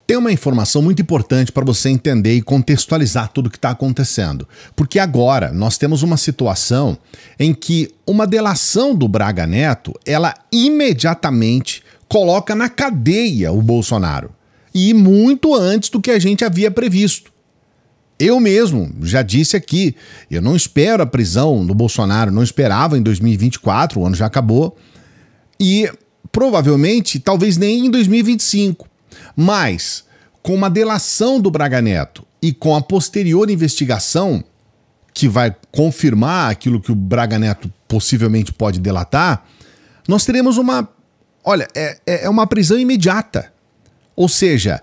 Tem uma informação muito importante para você entender e contextualizar tudo o que está acontecendo. Porque agora nós temos uma situação em que uma delação do Braga Neto, ela imediatamente coloca na cadeia o Bolsonaro. E muito antes do que a gente havia previsto. Eu mesmo já disse aqui, eu não espero a prisão do Bolsonaro, não esperava em 2024, o ano já acabou, e provavelmente, talvez nem em 2025. Mas, com uma delação do Braga Neto e com a posterior investigação, que vai confirmar aquilo que o Braga Neto possivelmente pode delatar, nós teremos uma... Olha, é uma prisão imediata. Ou seja,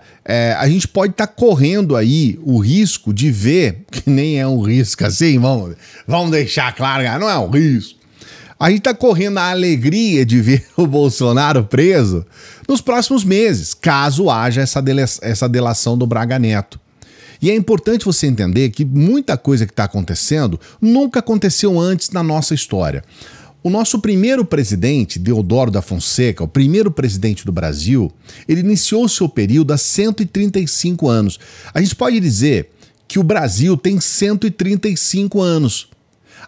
a gente pode estar correndo aí o risco de ver, que nem é um risco assim, vamos deixar claro, não é um risco. A gente está correndo a alegria de ver o Bolsonaro preso nos próximos meses, caso haja essa delação do Braga Neto. E é importante você entender que muita coisa que está acontecendo nunca aconteceu antes na nossa história. O nosso primeiro presidente, Deodoro da Fonseca, o primeiro presidente do Brasil, ele iniciou o seu período há 135 anos. A gente pode dizer que o Brasil tem 135 anos.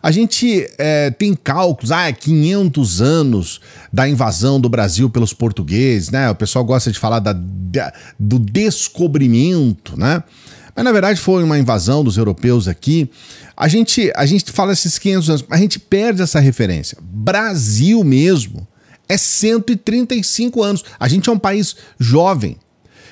A gente tem cálculos, 500 anos da invasão do Brasil pelos portugueses, né? O pessoal gosta de falar do descobrimento, né? Mas na verdade foi uma invasão dos europeus aqui. A gente fala esses 500 anos, a gente perde essa referência. Brasil mesmo é 135 anos. A gente é um país jovem.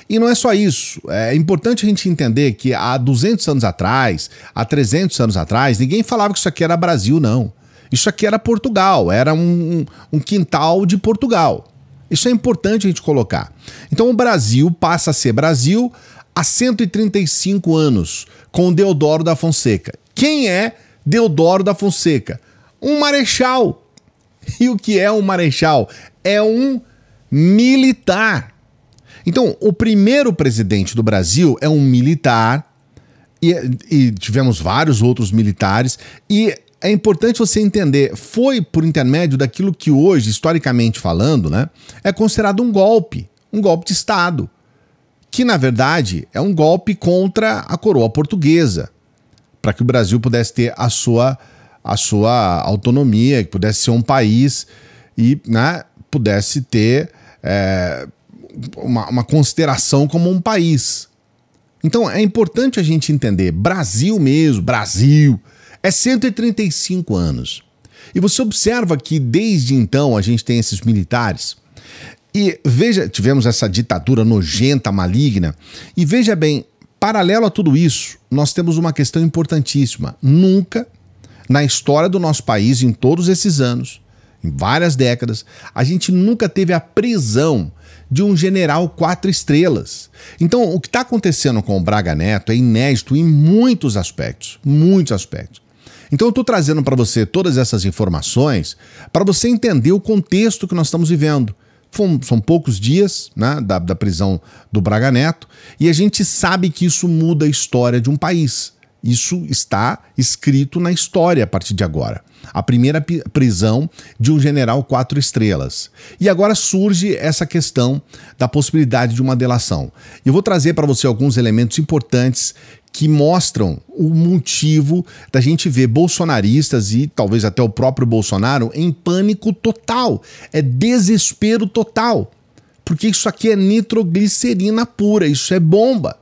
E não é só isso, é importante a gente entender que há 200 anos atrás, há 300 anos atrás, ninguém falava que isso aqui era Brasil, não. Isso aqui era Portugal, era um quintal de Portugal. Isso é importante a gente colocar. Então o Brasil passa a ser Brasil há 135 anos, com Deodoro da Fonseca. Quem é Deodoro da Fonseca? Um marechal. E o que é um marechal? É um militar. Então, o primeiro presidente do Brasil é um militar, e tivemos vários outros militares, e é importante você entender, foi por intermédio daquilo que hoje, historicamente falando, né, é considerado um golpe de Estado, que na verdade é um golpe contra a coroa portuguesa, para que o Brasil pudesse ter a sua autonomia, que pudesse ser um país e, né, pudesse ter... uma consideração como um país. Então é importante a gente entender, Brasil mesmo, Brasil, é 135 anos. E você observa que desde então a gente tem esses militares, e veja, tivemos essa ditadura nojenta, maligna, e veja bem, paralelo a tudo isso, nós temos uma questão importantíssima. Nunca, na história do nosso país, em todos esses anos, em várias décadas, a gente nunca teve a prisão de um general 4 estrelas. Então, o que está acontecendo com o Braga Neto é inédito em muitos aspectos, muitos aspectos. Então, eu estou trazendo para você todas essas informações para você entender o contexto que nós estamos vivendo. São poucos dias, né, da prisão do Braga Neto, e a gente sabe que isso muda a história de um país. Isso está escrito na história a partir de agora. A primeira prisão de um general 4 estrelas. E agora surge essa questão da possibilidade de uma delação. Eu vou trazer para você alguns elementos importantes que mostram o motivo da gente ver bolsonaristas e talvez até o próprio Bolsonaro em pânico total. É desespero total. Porque isso aqui é nitroglicerina pura, isso é bomba.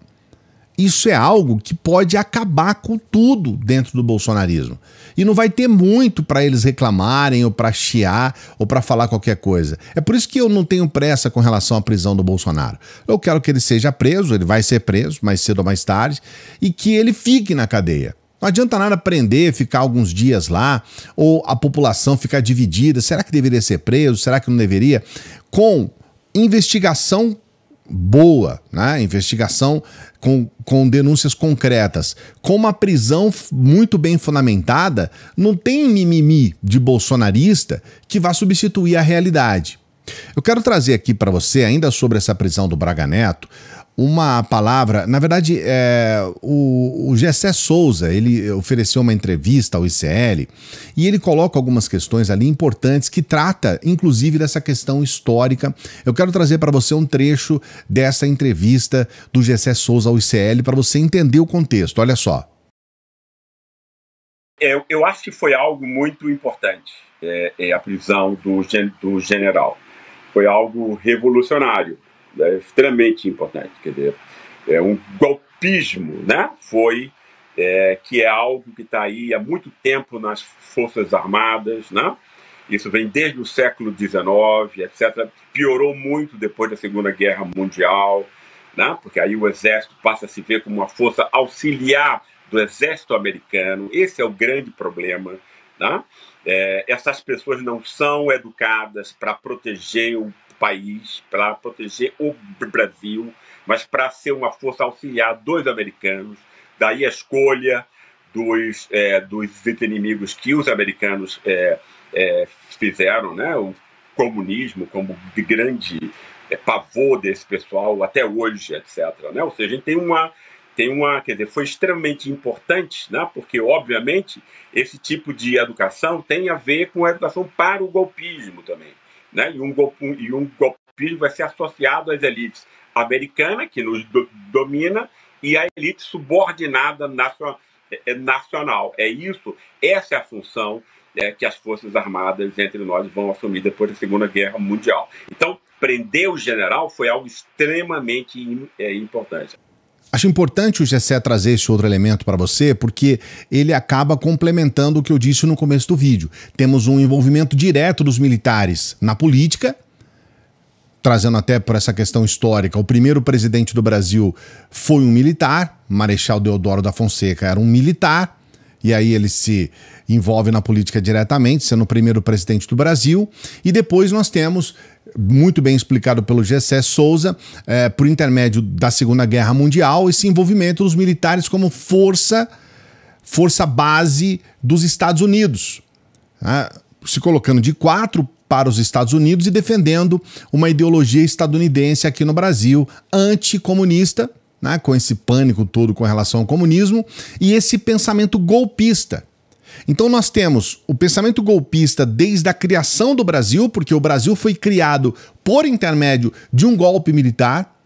Isso é algo que pode acabar com tudo dentro do bolsonarismo. E não vai ter muito para eles reclamarem, ou para chiar, ou para falar qualquer coisa. É por isso que eu não tenho pressa com relação à prisão do Bolsonaro. Eu quero que ele seja preso, ele vai ser preso mais cedo ou mais tarde, e que ele fique na cadeia. Não adianta nada prender, ficar alguns dias lá, ou a população ficar dividida. Será que deveria ser preso? Será que não deveria? Com investigação boa, né? Investigação com denúncias concretas, com uma prisão muito bem fundamentada, não tem mimimi de bolsonarista que vá substituir a realidade. Eu quero trazer aqui para você, ainda sobre essa prisão do Braga Neto, uma palavra, na verdade, o Gessé Souza, ele ofereceu uma entrevista ao ICL e ele coloca algumas questões ali importantes que trata, inclusive, dessa questão histórica. Eu quero trazer para você um trecho dessa entrevista do Gessé Souza ao ICL para você entender o contexto. Olha só. Eu acho que foi algo muito importante, a prisão do general. Foi algo revolucionário. É extremamente importante, quer dizer, um golpismo, né? Que é algo que está aí há muito tempo nas Forças Armadas, né? Isso vem desde o século XIX, etc. Piorou muito depois da Segunda Guerra Mundial, né? Porque aí o Exército passa a se ver como uma força auxiliar do Exército americano. Esse é o grande problema, né? Essas pessoas não são educadas para proteger o país, para proteger o Brasil, mas para ser uma força auxiliar dos americanos. Daí a escolha dos inimigos que os americanos fizeram, né? O comunismo como grande pavor desse pessoal até hoje, etc. Né? Ou seja, a gente quer dizer, foi extremamente importante, né? Porque, obviamente, esse tipo de educação tem a ver com a educação para o golpismo também. Né? E um golpismo vai ser associado às elites americanas, que nos domina, e à elite subordinada nacional. Essa é a função que as Forças Armadas entre nós vão assumir depois da Segunda Guerra Mundial. Então, prender o general foi algo extremamente importante. Acho importante o Gessé trazer esse outro elemento para você, porque ele acaba complementando o que eu disse no começo do vídeo. Temos um envolvimento direto dos militares na política, trazendo até por essa questão histórica. O primeiro presidente do Brasil foi um militar, Marechal Deodoro da Fonseca era um militar, e aí ele se envolve na política diretamente, sendo o primeiro presidente do Brasil. E depois nós temos, muito bem explicado pelo Gessé Souza, por intermédio da Segunda Guerra Mundial, esse envolvimento dos militares como força base dos Estados Unidos, né? Se colocando de quatro para os Estados Unidos e defendendo uma ideologia estadunidense aqui no Brasil, anticomunista, né, com esse pânico todo com relação ao comunismo, e esse pensamento golpista. Então nós temos o pensamento golpista desde a criação do Brasil, porque o Brasil foi criado por intermédio de um golpe militar.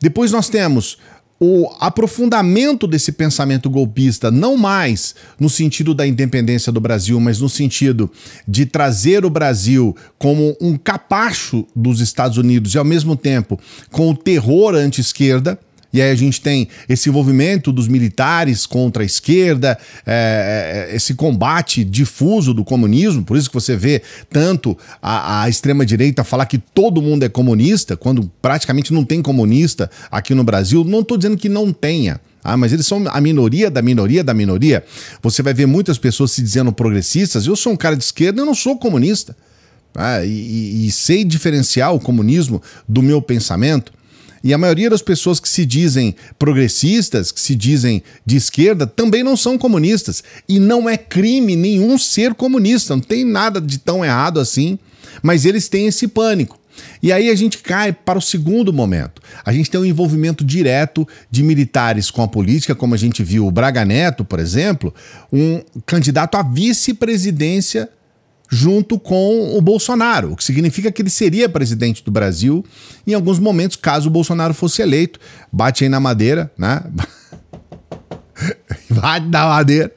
Depois nós temos o aprofundamento desse pensamento golpista, não mais no sentido da independência do Brasil, mas no sentido de trazer o Brasil como um capacho dos Estados Unidos e, ao mesmo tempo, com o terror anti-esquerda. E aí a gente tem esse envolvimento dos militares contra a esquerda, esse combate difuso do comunismo, por isso que você vê tanto a extrema-direita falar que todo mundo é comunista, quando praticamente não tem comunista aqui no Brasil. Não estou dizendo que não tenha, mas eles são a minoria da minoria da minoria. Você vai ver muitas pessoas se dizendo progressistas. Eu sou um cara de esquerda, eu não sou comunista. E sei diferenciar o comunismo do meu pensamento. E a maioria das pessoas que se dizem progressistas, que se dizem de esquerda, também não são comunistas. E não é crime nenhum ser comunista, não tem nada de tão errado assim, mas eles têm esse pânico. E aí a gente cai para o segundo momento. A gente tem um envolvimento direto de militares com a política, como a gente viu o Braga Neto, por exemplo, um candidato à vice-presidência junto com o Bolsonaro, o que significa que ele seria presidente do Brasil em alguns momentos, caso o Bolsonaro fosse eleito. Bate aí na madeira, né? Bate na madeira.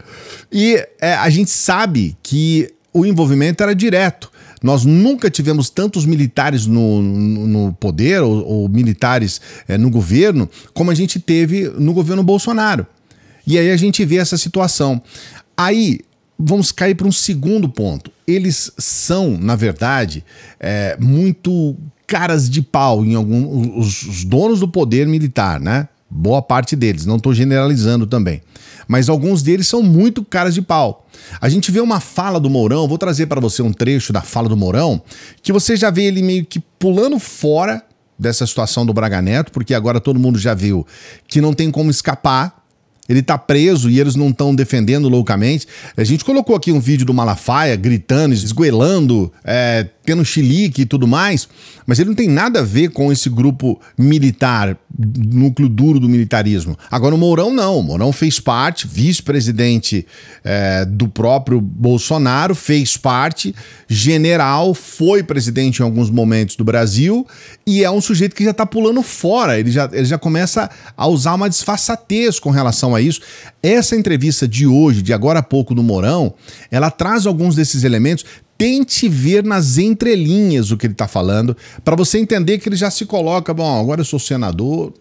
E a gente sabe que o envolvimento era direto. Nós nunca tivemos tantos militares no poder, ou militares no governo, como a gente teve no governo Bolsonaro. E aí a gente vê essa situação. Aí vamos cair para um segundo ponto. Eles são, na verdade, muito caras de pau em os donos do poder militar, né? Boa parte deles, não estou generalizando também. Mas alguns deles são muito caras de pau. A gente vê uma fala do Mourão, vou trazer para você um trecho da fala do Mourão, que você já vê ele meio que pulando fora dessa situação do Braga Neto, porque agora todo mundo já viu que não tem como escapar. Ele tá preso e eles não estão defendendo loucamente. A gente colocou aqui um vídeo do Malafaia gritando, esgoelando, tendo chilique e tudo mais, mas ele não tem nada a ver com esse grupo militar núcleo duro do militarismo. Agora o Mourão não, o Mourão fez parte, vice-presidente do próprio Bolsonaro, fez parte, general, foi presidente em alguns momentos do Brasil e é um sujeito que já está pulando fora, ele já começa a usar uma disfarçatez com relação a isso. Essa entrevista de hoje, de agora a pouco do Mourão, ela traz alguns desses elementos. Tente ver nas entrelinhas o que ele está falando, para você entender que ele já se coloca, bom, agora eu sou senador,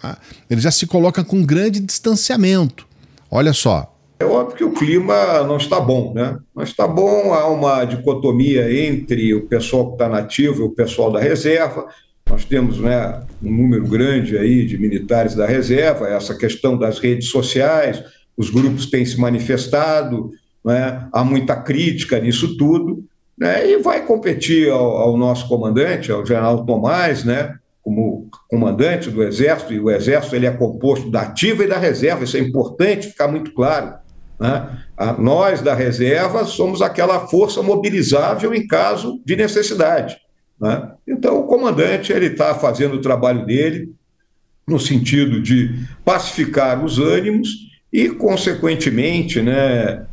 tá? Ele já se coloca com um grande distanciamento. Olha só. É óbvio que o clima não está bom, né? Não está bom, há uma dicotomia entre o pessoal que está na ativa e o pessoal da reserva. Nós temos, né, um número grande aí de militares da reserva, essa questão das redes sociais, os grupos têm se manifestado, né? Há muita crítica nisso tudo, né? E vai competir ao nosso comandante, ao general Tomás, né? Como comandante do Exército, e o Exército ele é composto da ativa e da reserva, isso é importante ficar muito claro, né? Nós da reserva somos aquela força mobilizável em caso de necessidade, né? Então o comandante ele está fazendo o trabalho dele no sentido de pacificar os ânimos e, consequentemente, né,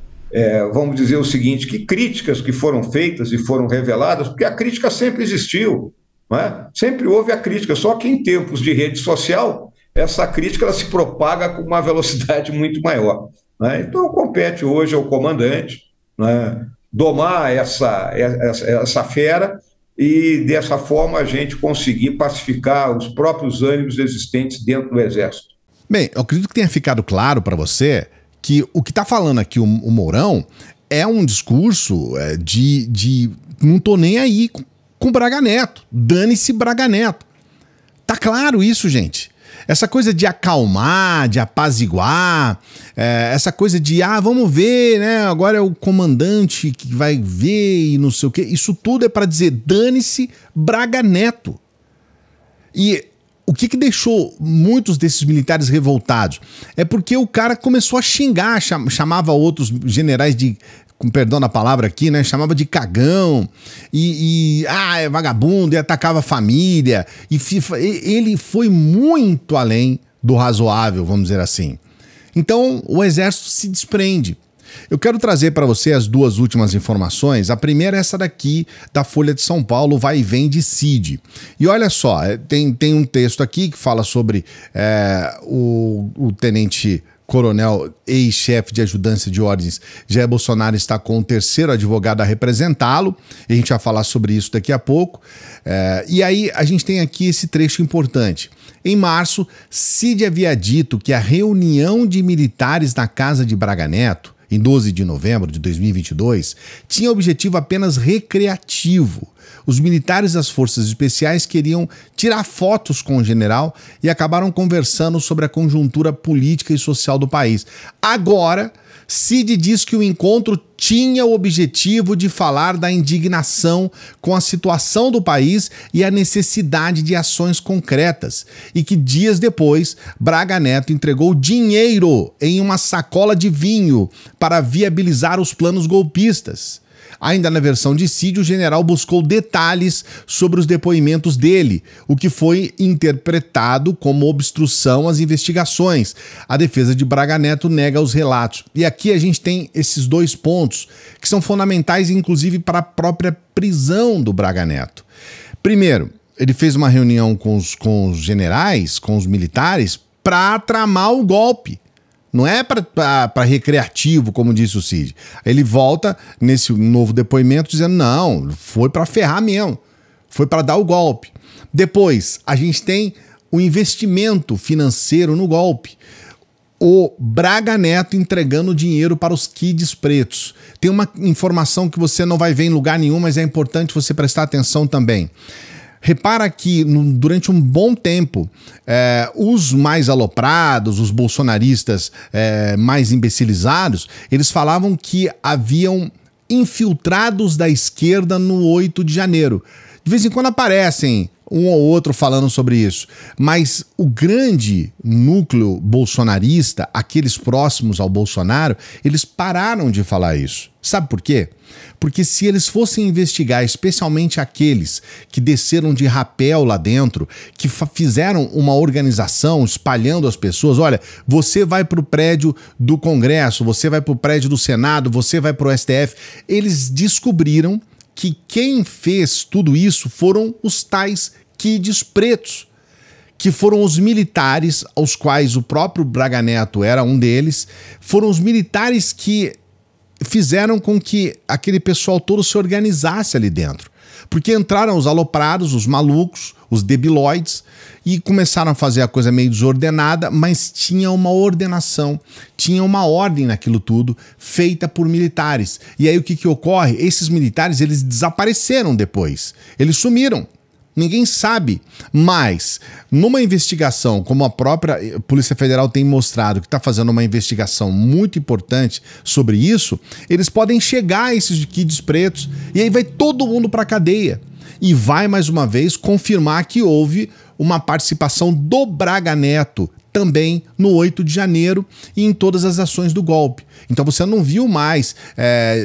vamos dizer o seguinte, que críticas que foram feitas e foram reveladas, porque a crítica sempre existiu, não é? Sempre houve a crítica, só que em tempos de rede social, essa crítica ela se propaga com uma velocidade muito maior, né? Então compete hoje ao comandante, né, domar essa fera e dessa forma a gente conseguir pacificar os próprios ânimos existentes dentro do Exército. Bem, eu acredito que tenha ficado claro para você que o que está falando aqui o Mourão é um discurso de não tô nem aí com Braga Neto, dane-se Braga Neto. Tá claro isso, gente. Essa coisa de acalmar, de apaziguar, essa coisa de, vamos ver, né, agora é o comandante que vai ver e não sei o quê, isso tudo é para dizer, dane-se Braga Neto. E o que deixou muitos desses militares revoltados? É porque o cara começou a xingar, chamava outros generais de, com perdão na palavra aqui, né? Chamava de cagão, é vagabundo, e atacava a família. E ele foi muito além do razoável, vamos dizer assim. Então, o Exército se desprende. Eu quero trazer para você as duas últimas informações. A primeira é essa daqui, da Folha de São Paulo, vai e vem de Cid. E olha só, tem um texto aqui que fala sobre o tenente-coronel, ex-chefe de ajudância de ordens, Jair Bolsonaro está com o terceiro advogado a representá-lo. A gente vai falar sobre isso daqui a pouco. E aí a gente tem aqui esse trecho importante. Em março, Cid havia dito que a reunião de militares na casa de Braga Neto, em 12 de novembro de 2022, tinha objetivo apenas recreativo. Os militares das Forças Especiais queriam tirar fotos com o general e acabaram conversando sobre a conjuntura política e social do país. Agora, Cid diz que o encontro tinha o objetivo de falar da indignação com a situação do país e a necessidade de ações concretas, e que dias depois, Braga Neto entregou dinheiro em uma sacola de vinho para viabilizar os planos golpistas. Ainda na versão de Cid, o general buscou detalhes sobre os depoimentos dele, o que foi interpretado como obstrução às investigações. A defesa de Braga Neto nega os relatos. E aqui a gente tem esses dois pontos que são fundamentais, inclusive, para a própria prisão do Braga Neto. Primeiro, ele fez uma reunião com os generais, com os militares, para tramar o golpe. Não é para recreativo, como disse o Cid. Ele volta nesse novo depoimento dizendo, não, foi para ferrar mesmo. Foi para dar o golpe. Depois, a gente tem o investimento financeiro no golpe. O Braga Neto entregando dinheiro para os kids pretos. Tem uma informação que você não vai ver em lugar nenhum, mas é importante você prestar atenção também. Repara que durante um bom tempo, os mais aloprados, os bolsonaristas mais imbecilizados, eles falavam que haviam infiltrados da esquerda no 8 de janeiro. De vez em quando aparecem um ou outro falando sobre isso, mas o grande núcleo bolsonarista, aqueles próximos ao Bolsonaro, eles pararam de falar isso. Sabe por quê? Porque se eles fossem investigar, especialmente aqueles que desceram de rapel lá dentro, que fizeram uma organização espalhando as pessoas, olha, você vai para o prédio do Congresso, você vai para o prédio do Senado, você vai para o STF, eles descobriram que quem fez tudo isso foram os tais kids pretos, que foram os militares, aos quais o próprio Braga Neto era um deles, foram os militares que fizeram com que aquele pessoal todo se organizasse ali dentro. Porque entraram os aloprados, os malucos, os debilóides, e começaram a fazer a coisa meio desordenada, mas tinha uma ordenação, tinha uma ordem naquilo tudo, feita por militares. E aí o que ocorre? Esses militares, eles desapareceram depois, eles sumiram. Ninguém sabe, mas numa investigação, como a própria Polícia Federal tem mostrado, que está fazendo uma investigação muito importante sobre isso, eles podem chegar a esses kids pretos e aí vai todo mundo para a cadeia. E vai, mais uma vez, confirmar que houve uma participação do Braga Neto também no 8 de janeiro e em todas as ações do golpe. Então você não viu mais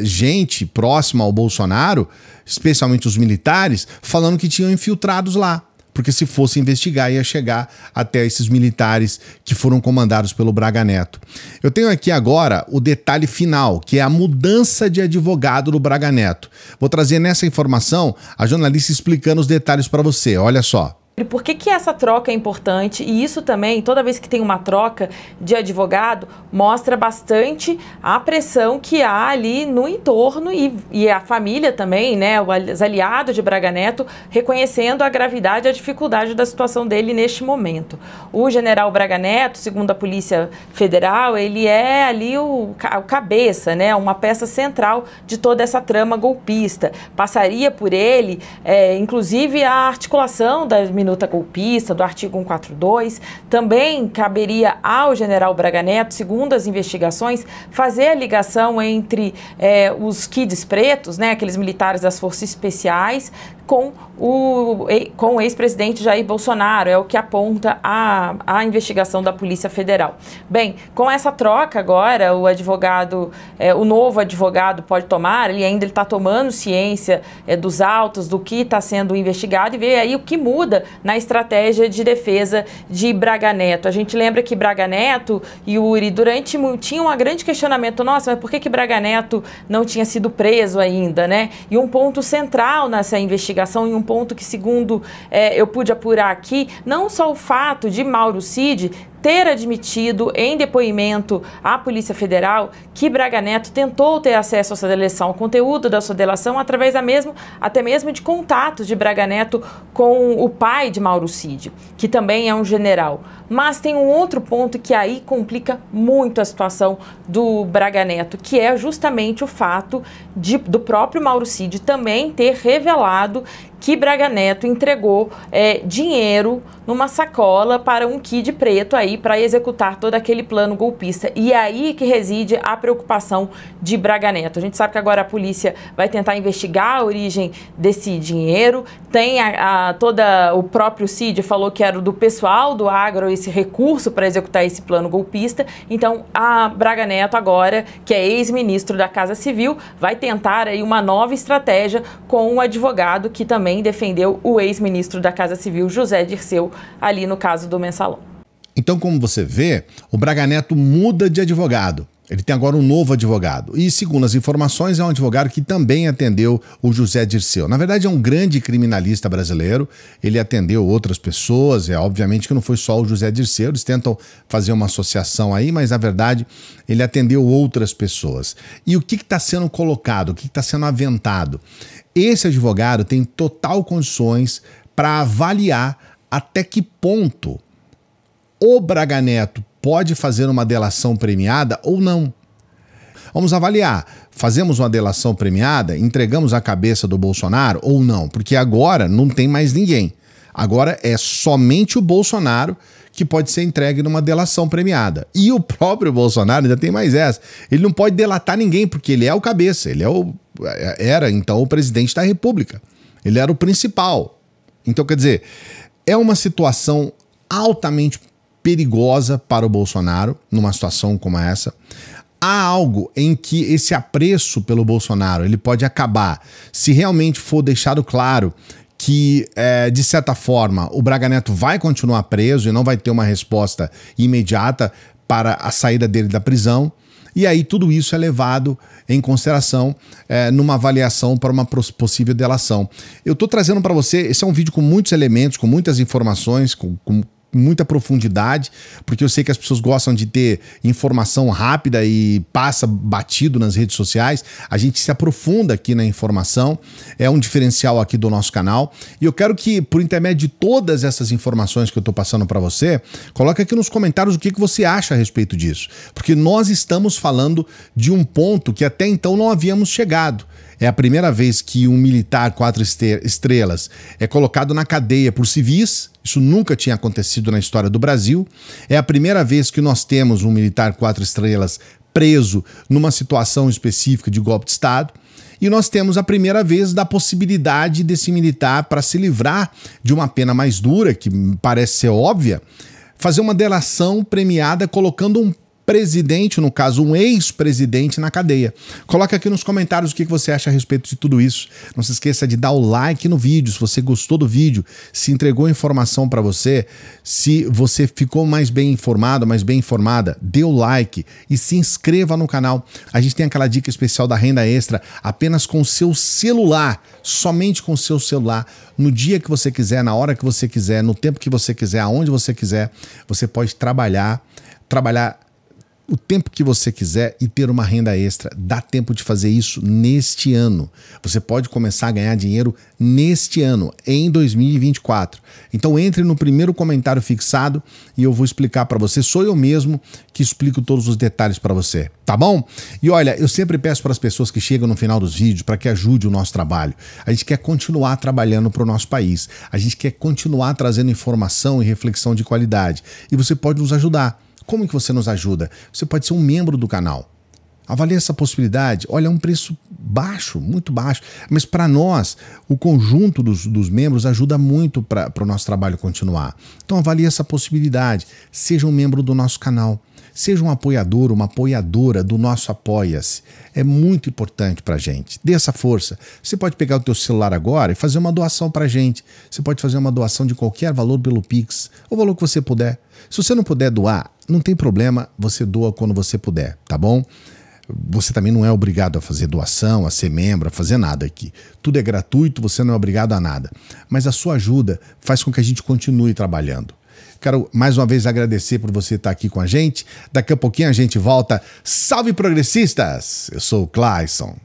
gente próxima ao Bolsonaro, especialmente os militares, falando que tinham infiltrados lá. Porque se fosse investigar, ia chegar até esses militares que foram comandados pelo Braga Neto. Eu tenho aqui agora o detalhe final, que é a mudança de advogado do Braga Neto. Vou trazer nessa informação a jornalista explicando os detalhes para você. Olha só. Por que essa troca é importante? E isso também, toda vez que tem uma troca de advogado, mostra bastante a pressão que há ali no entorno e a família também, né, os aliados de Braga Neto, reconhecendo a gravidade e a dificuldade da situação dele neste momento. O general Braga Neto, segundo a Polícia Federal, ele é ali o cabeça, né, uma peça central de toda essa trama golpista. Passaria por ele, inclusive, a articulação da minuta golpista, do artigo 142, também caberia ao general Braga Neto, segundo as investigações, fazer a ligação entre os kids pretos, né, aqueles militares das forças especiais, com o ex-presidente Jair Bolsonaro, é o que aponta a investigação da Polícia Federal. Bem, com essa troca agora, o novo advogado pode tomar, ele ainda está tomando ciência dos autos, do que está sendo investigado e ver aí o que muda na estratégia de defesa de Braga Neto. A gente lembra que Braga Neto e Yuri, tinha um grande questionamento, nossa, mas por que Braga Neto não tinha sido preso ainda, né? E um ponto central nessa investigação, e um ponto que, segundo eu pude apurar aqui, não só o fato de Mauro Cid ter admitido em depoimento à Polícia Federal que Braga Neto tentou ter acesso à sua delação, ao conteúdo da sua delação, através até mesmo de contatos de Braga Neto com o pai de Mauro Cid, que também é um general. Mas tem um outro ponto que aí complica muito a situação do Braga Neto, que é justamente o fato do próprio Mauro Cid também ter revelado que Braga Neto entregou dinheiro numa sacola para um kid preto aí para executar todo aquele plano golpista. E é aí que reside a preocupação de Braga Neto. A gente sabe que agora a polícia vai tentar investigar a origem desse dinheiro. Tem o próprio Cid falou que era do pessoal do agro esse recurso para executar esse plano golpista. Então a Braga Neto agora, que é ex-ministro da Casa Civil, vai tentar aí uma nova estratégia com um advogado que também defendeu o ex-ministro da Casa Civil, José Dirceu, ali no caso do Mensalão. Então, como você vê, o Braga Neto muda de advogado. Ele tem agora um novo advogado. E, segundo as informações, é um advogado que também atendeu o José Dirceu. Na verdade, é um grande criminalista brasileiro. Ele atendeu outras pessoas. Obviamente que não foi só o José Dirceu. Eles tentam fazer uma associação aí, mas, na verdade, ele atendeu outras pessoas. E o que está sendo colocado? O que está sendo aventado? Esse advogado tem total condições para avaliar até que ponto o Braga Neto pode fazer uma delação premiada ou não. Vamos avaliar. Fazemos uma delação premiada? Entregamos a cabeça do Bolsonaro ou não? Porque agora não tem mais ninguém. Agora é somente o Bolsonaro que pode ser entregue numa delação premiada. E o próprio Bolsonaro ainda tem mais essa. Ele não pode delatar ninguém, porque ele é o cabeça. Ele era, então, o presidente da República. Ele era o principal. Então, quer dizer, é uma situação altamente perigosa para o Bolsonaro, numa situação como essa. Há algo em que esse apreço pelo Bolsonaro ele pode acabar se realmente for deixado claro que, de certa forma, o Braga Neto vai continuar preso e não vai ter uma resposta imediata para a saída dele da prisão. E aí tudo isso é levado em consideração numa avaliação para uma possível delação. Eu estou trazendo para você, esse é um vídeo com muitos elementos, com muitas informações, com muita profundidade, porque eu sei que as pessoas gostam de ter informação rápida e passa batido nas redes sociais. A gente se aprofunda aqui na informação, é um diferencial aqui do nosso canal, e eu quero que, por intermédio de todas essas informações que eu estou passando para você, coloque aqui nos comentários o que você acha a respeito disso, porque nós estamos falando de um ponto que até então não havíamos chegado. É a primeira vez que um militar 4 estrelas é colocado na cadeia por civis. Isso nunca tinha acontecido na história do Brasil. É a primeira vez que nós temos um militar 4 estrelas preso numa situação específica de golpe de Estado. E nós temos a primeira vez da possibilidade desse militar, para se livrar de uma pena mais dura, que parece ser óbvia, fazer uma delação premiada colocando um presidente, no caso um ex-presidente, na cadeia. Coloca aqui nos comentários o que você acha a respeito de tudo isso. Não se esqueça de dar o like no vídeo, se você gostou do vídeo, se entregou informação para você, se você ficou mais bem informado, mais bem informada, dê o like e se inscreva no canal. A gente tem aquela dica especial da renda extra, apenas com o seu celular, somente com o seu celular, no dia que você quiser, na hora que você quiser, no tempo que você quiser, aonde você quiser, você pode trabalhar o tempo que você quiser e ter uma renda extra. Dá tempo de fazer isso neste ano. Você pode começar a ganhar dinheiro neste ano, em 2024. Então entre no primeiro comentário fixado e eu vou explicar para você. Sou eu mesmo que explico todos os detalhes para você, tá bom? E olha, eu sempre peço para as pessoas que chegam no final dos vídeos para que ajude o nosso trabalho. A gente quer continuar trabalhando para o nosso país. A gente quer continuar trazendo informação e reflexão de qualidade. E você pode nos ajudar. Como que você nos ajuda? Você pode ser um membro do canal. Avalie essa possibilidade. Olha, é um preço baixo, muito baixo. Mas para nós, o conjunto dos membros ajuda muito para o nosso trabalho continuar. Então avalie essa possibilidade. Seja um membro do nosso canal. Seja um apoiador, uma apoiadora do nosso Apoia-se. É muito importante para a gente. Dê essa força. Você pode pegar o teu celular agora e fazer uma doação para a gente. Você pode fazer uma doação de qualquer valor pelo Pix, o valor que você puder. Se você não puder doar, não tem problema, você doa quando você puder, tá bom? Você também não é obrigado a fazer doação, a ser membro, a fazer nada aqui. Tudo é gratuito, você não é obrigado a nada. Mas a sua ajuda faz com que a gente continue trabalhando. Quero mais uma vez agradecer por você estar aqui com a gente. Daqui a pouquinho a gente volta. Salve progressistas! Eu sou o Clayson.